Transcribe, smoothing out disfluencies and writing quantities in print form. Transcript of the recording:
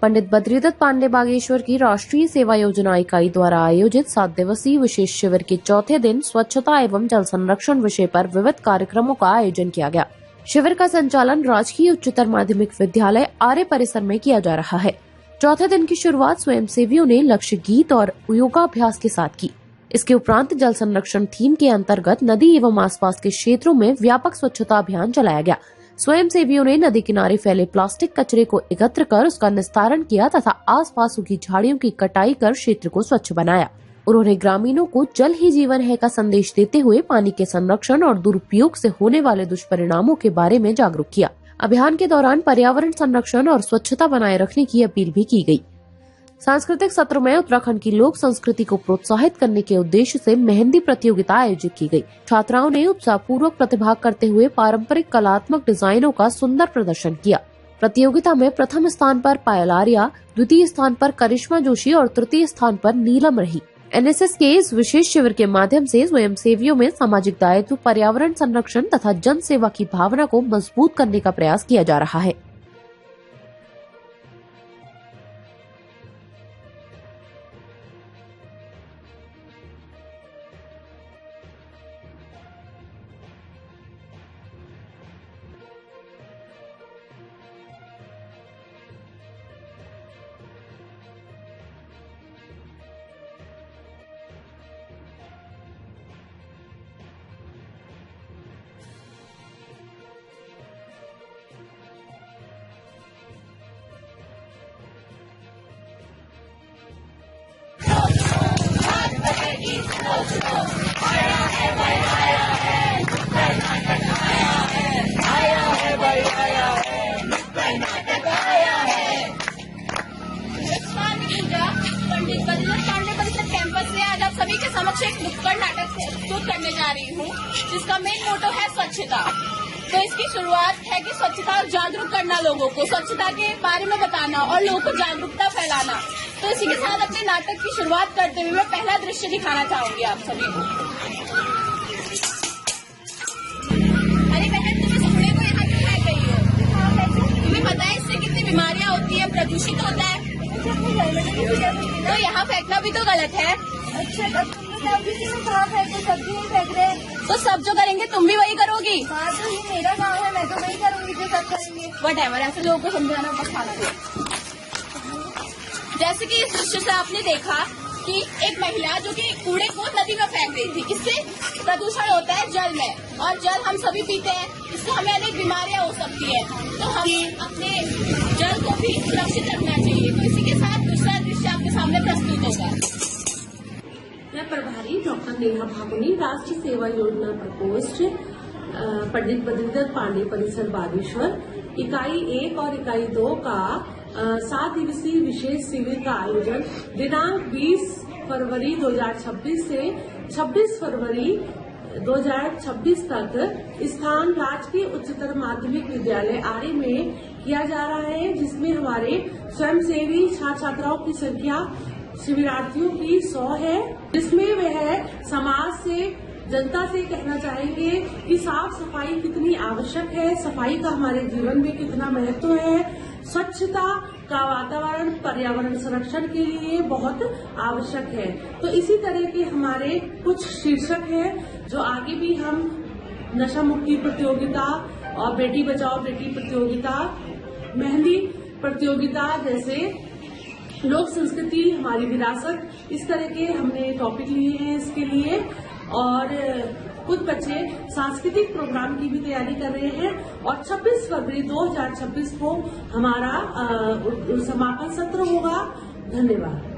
पंडित बद्रीदत्त पांडे बागेश्वर की राष्ट्रीय सेवा योजना इकाई द्वारा आयोजित 7 दिवसीय विशेष शिविर के चौथे दिन स्वच्छता एवं जल संरक्षण विषय पर विविध कार्यक्रमों का आयोजन किया गया। शिविर का संचालन राजकीय उच्चतर माध्यमिक विद्यालय आर्य परिसर में किया जा रहा है। चौथे दिन की शुरुआत स्वयंसेवियों ने लक्ष्य गीत और योगाभ्यास के साथ की। इसके उपरांत जल संरक्षण थीम के अंतर्गत नदी एवं आसपास के क्षेत्रों में व्यापक स्वच्छता अभियान चलाया गया। स्वयंसेवियों ने नदी किनारे फैले प्लास्टिक कचरे को एकत्र कर उसका निस्तारण किया तथा आसपास उगी झाड़ियों की कटाई कर क्षेत्र को स्वच्छ बनाया। उन्होंने ग्रामीणों को जल ही जीवन है का संदेश देते हुए पानी के संरक्षण और दुरुपयोग से होने वाले दुष्परिणामों के बारे में जागरूक किया। अभियान के दौरान पर्यावरण संरक्षण और स्वच्छता बनाए रखने की अपील भी की गई। सांस्कृतिक सत्र में उत्तराखंड की लोक संस्कृति को प्रोत्साहित करने के उद्देश्य से मेहंदी प्रतियोगिता आयोजित की गई। छात्राओं ने उत्साहपूर्वक प्रतिभाग करते हुए पारंपरिक कलात्मक डिजाइनों का सुंदर प्रदर्शन किया। प्रतियोगिता में प्रथम स्थान पर पायल आर्या, द्वितीय स्थान पर करिश्मा जोशी और तृतीय स्थान पर नीलम रही। एनएसएस के इस विशेष शिविर के माध्यम से स्वयंसेवियों में सामाजिक दायित्व, पर्यावरण संरक्षण तथा जन सेवा की भावना को मजबूत करने का प्रयास किया जा रहा है। पंडित बद्रीदत्त पांडे परिसर कैंपस में आज आप सभी के समक्ष एक नुक्कड़ नाटक प्रस्तुत करने जा रही हूँ, जिसका मेन मोटो है स्वच्छता। तो इसकी शुरुआत है कि स्वच्छता और जागरूक करना, लोगों को स्वच्छता के बारे में बताना और लोगों को जागरूकता फैलाना। तो इसी के साथ अपने नाटक की शुरुआत करते हुए मैं पहला दृश्य दिखाना चाहूंगी आप सभी को। अरे बहन, तुम इस कूड़े को यहाँ क्यों फेंक रही हो? तुम्हें पता है इससे कितनी बीमारियाँ होती है, प्रदूषित होता है। तो यहाँ फेंकना भी तो गलत है। अच्छा, सब्जी नहीं फेंक रहे, तो सब जो करेंगे तुम भी वही करोगी। हाँ, तो ये मेरा काम है, मैं तो वही करूंगी जो सब करेंगे। व्हाटएवर, ऐसे लोगों को समझाना बस खाना दे। जैसे कि इस दृश्य से आपने देखा कि एक महिला जो कि कूड़े को नदी में फेंक रही थी। इससे प्रदूषण होता है जल में, और जल हम सभी पीते हैं, इससे हमें अनेक बीमारियां हो सकती है। तो हमें अपने जल को भी सुरक्षित रखना चाहिए। तो इसी के साथ दूसरा दृश्य आपके सामने प्रस्तुत होगा। मैं प्रभारी डॉक्टर नेहा भागुनी, राष्ट्रीय सेवा योजना प्रकोष्ठ, पंडित बद्रीदत्त पांडे परिसर बागेश्वर, इकाई 1 और इकाई 2 का 7 दिवसीय विशेष शिविर का आयोजन दिनांक 20 फरवरी 2026 से 26 फरवरी 2026 तक स्थान राजकीय उच्चतर माध्यमिक विद्यालय आर्य में किया जा रहा है, जिसमें हमारे स्वयंसेवी छात्र छात्राओं की संख्या शिविरार्थियों की 100 है, जिसमें वह समाज से, जनता से कहना चाहेंगे कि साफ सफाई कितनी आवश्यक है, सफाई का हमारे जीवन में कितना महत्व है, स्वच्छता का वातावरण पर्यावरण संरक्षण के लिए बहुत आवश्यक है। तो इसी तरह के हमारे कुछ शीर्षक हैं जो आगे भी हम नशा मुक्ति प्रतियोगिता और बेटी बचाओ बेटी प्रतियोगिता, मेहंदी प्रतियोगिता जैसे लोक संस्कृति हमारी विरासत, इस तरह के हमने टॉपिक लिए हैं इसके लिए। और कुछ बच्चे सांस्कृतिक प्रोग्राम की भी तैयारी कर रहे हैं और 26 फरवरी 2026 को हमारा समापन सत्र होगा। धन्यवाद।